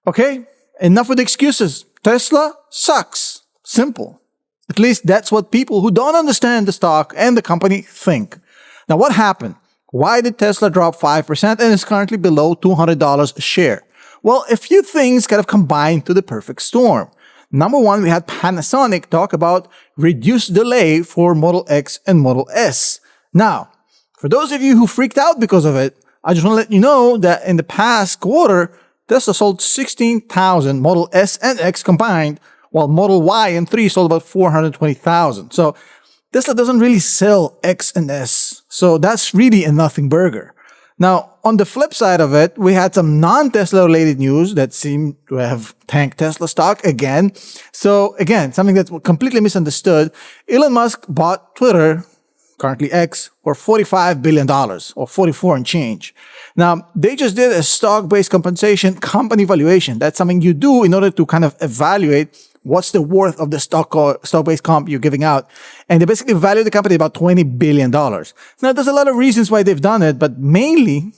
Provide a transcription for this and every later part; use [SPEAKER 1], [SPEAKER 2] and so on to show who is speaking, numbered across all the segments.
[SPEAKER 1] Okay, enough with excuses. Tesla sucks. Simple. At least that's what people who don't understand the stock and the company think. Now, what happened? Why did Tesla drop 5% and is currently below $200 a share? Well, a few things kind of combined to the perfect storm. Number one, we had Panasonic talk about reduced delay for Model X and Model S. Now, for those of you who freaked out because of it, I just want to let you know that in the past quarter, Tesla sold 16,000 Model S and X combined, while Model Y and 3 sold about 420,000. So Tesla doesn't really sell X and S. So that's really a nothing burger. Now, on the flip side of it, we had some non-Tesla related news that seemed to have tanked Tesla stock again. So again, something that's completely misunderstood. Elon Musk bought Twitter, currently X, for $45 billion or 44 and change. Now, they just did a stock-based compensation company valuation. That's something you do in order to kind of evaluate what's the worth of the stock-based comp you're giving out. And they basically value the company about $20 billion. Now, there's a lot of reasons why they've done it, but mainly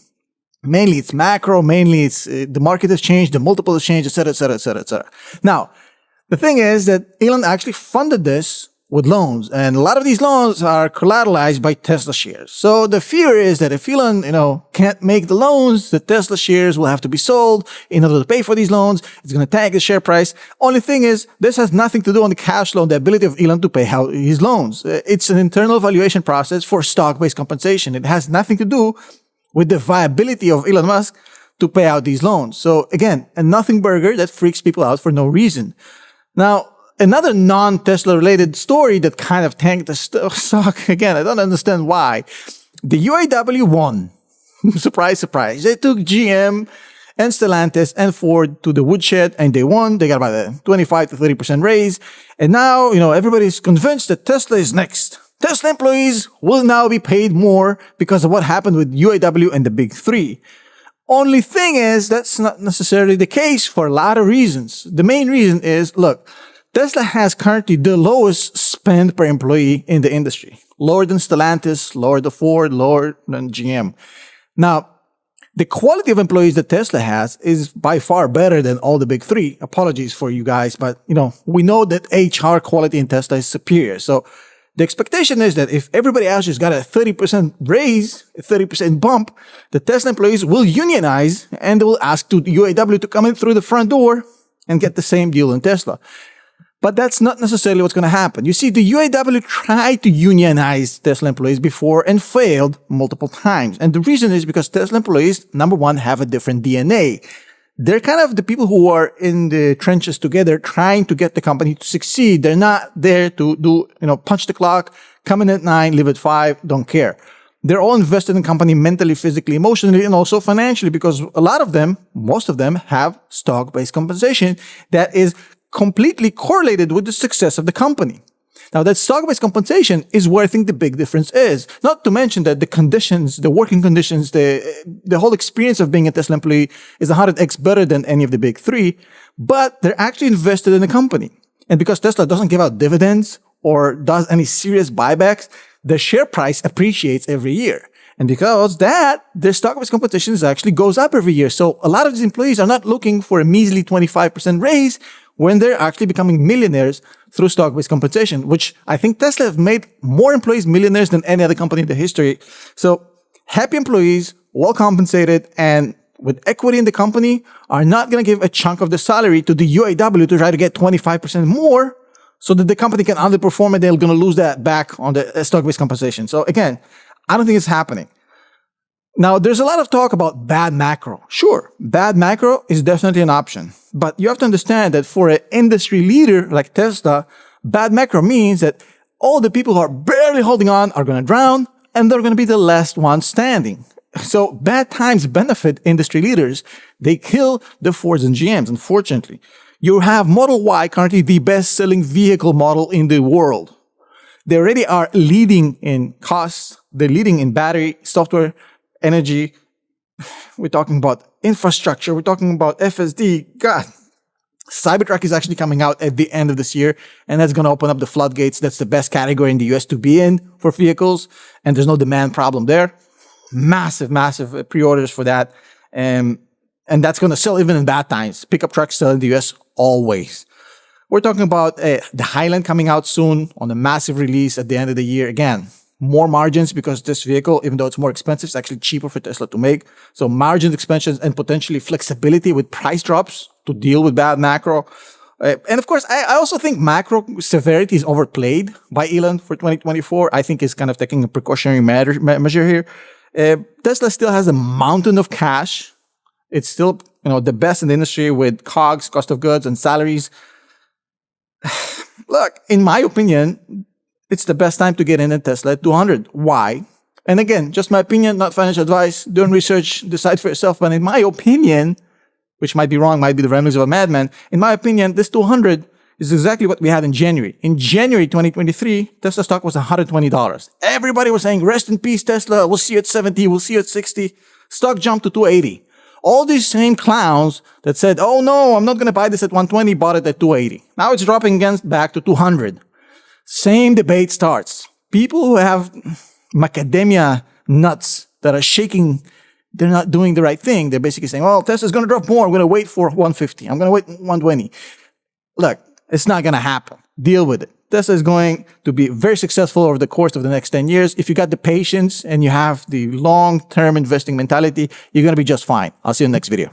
[SPEAKER 1] it's macro, mainly it's the market has changed, the multiple has changed, et cetera, et cetera, et cetera, et cetera. Now, the thing is that Elon actually funded this with loans, and a lot of these loans are collateralized by Tesla shares. So the fear is that if Elon, can't make the loans, the Tesla shares will have to be sold in order to pay for these loans. It's going to tank the share price. Only thing is, this has nothing to do on the cash flow, the ability of Elon to pay out his loans. It's an internal valuation process for stock-based compensation. It has nothing to do with the viability of Elon Musk to pay out these loans. So again, a nothing burger that freaks people out for no reason. Now, another non-Tesla related story that kind of tanked the stock, again, I don't understand why. The UAW won. Surprise, surprise. They took GM and Stellantis and Ford to the woodshed and they won. They got about a 25 to 30% raise. And now, everybody's convinced that Tesla is next. Tesla employees will now be paid more because of what happened with UAW and the big three. Only thing is, that's not necessarily the case for a lot of reasons. The main reason is, look, Tesla has currently the lowest spend per employee in the industry. Lower than Stellantis, lower than Ford, lower than GM. Now, the quality of employees that Tesla has is by far better than all the big three. Apologies for you guys, but we know that HR quality in Tesla is superior. So the expectation is that if everybody else just got a 30% raise, a 30% bump, the Tesla employees will unionize and they will ask the UAW to come in through the front door and get the same deal in Tesla. But that's not necessarily what's going to happen. You see, the UAW tried to unionize Tesla employees before and failed multiple times. And the reason is because Tesla employees, number one, have a different DNA. They're kind of the people who are in the trenches together trying to get the company to succeed. They're not there to do, punch the clock, come in at 9, leave at 5, don't care. They're all invested in the company mentally, physically, emotionally, and also financially because a lot of them, most of them, have stock-based compensation that is completely correlated with the success of the company. Now, that stock-based compensation is where I think the big difference is. Not to mention that the conditions, the working conditions, the whole experience of being a Tesla employee is 100x better than any of the big three, but they're actually invested in the company. And because Tesla doesn't give out dividends or does any serious buybacks, the share price appreciates every year. And because that, their stock-based compensation actually goes up every year. So a lot of these employees are not looking for a measly 25% raise when they're actually becoming millionaires through stock-based compensation, which I think Tesla have made more employees millionaires than any other company in the history. So happy employees, well compensated, and with equity in the company are not going to give a chunk of the salary to the UAW to try to get 25% more so that the company can underperform and they're going to lose that back on the stock-based compensation. So again, I don't think it's happening. Now, there's a lot of talk about bad macro. Sure, bad macro is definitely an option. But you have to understand that for an industry leader like Tesla, bad macro means that all the people who are barely holding on are going to drown and they're going to be the last ones standing. So bad times benefit industry leaders. They kill the Fords and GMs, unfortunately. You have Model Y, currently the best-selling vehicle model in the world. They already are leading in costs. They're leading in battery, software, energy. We're talking about infrastructure. We're talking about FSD. God, Cybertruck is actually coming out at the end of this year, and that's going to open up the floodgates. That's the best category in the US to be in for vehicles, and there's no demand problem there. Massive, massive pre-orders for that. And that's going to sell even in bad times. Pickup trucks sell in the US always. We're talking about the Highland coming out soon on a massive release at the end of the year. Again, more margins because this vehicle, even though it's more expensive, it's actually cheaper for Tesla to make. So margin expansions and potentially flexibility with price drops to deal with bad macro. And of course, I also think macro severity is overplayed by Elon for 2024. I think he's kind of taking a precautionary measure here. Tesla still has a mountain of cash. It's still, the best in the industry with COGS, cost of goods, and salaries. Look, in my opinion, it's the best time to get in a Tesla at 200. Why? And again, just my opinion, not financial advice. Do research, decide for yourself. But in my opinion, which might be wrong, might be the remnants of a madman. In my opinion, this 200 is exactly what we had in January. In January 2023, Tesla stock was $120. Everybody was saying, rest in peace, Tesla. We'll see you at 70. We'll see you at 60. Stock jumped to 280. All these same clowns that said, oh no, I'm not going to buy this at 120, bought it at 280. Now it's dropping again back to 200. Same debate starts. People who have macadamia nuts that are shaking, they're not doing the right thing. They're basically saying, well, Tesla's going to drop more. I'm going to wait for 150. I'm going to wait 120. Look, it's not going to happen. Deal with it. Tesla is going to be very successful over the course of the next 10 years. If you got the patience and you have the long-term investing mentality, you're going to be just fine. I'll see you in the next video.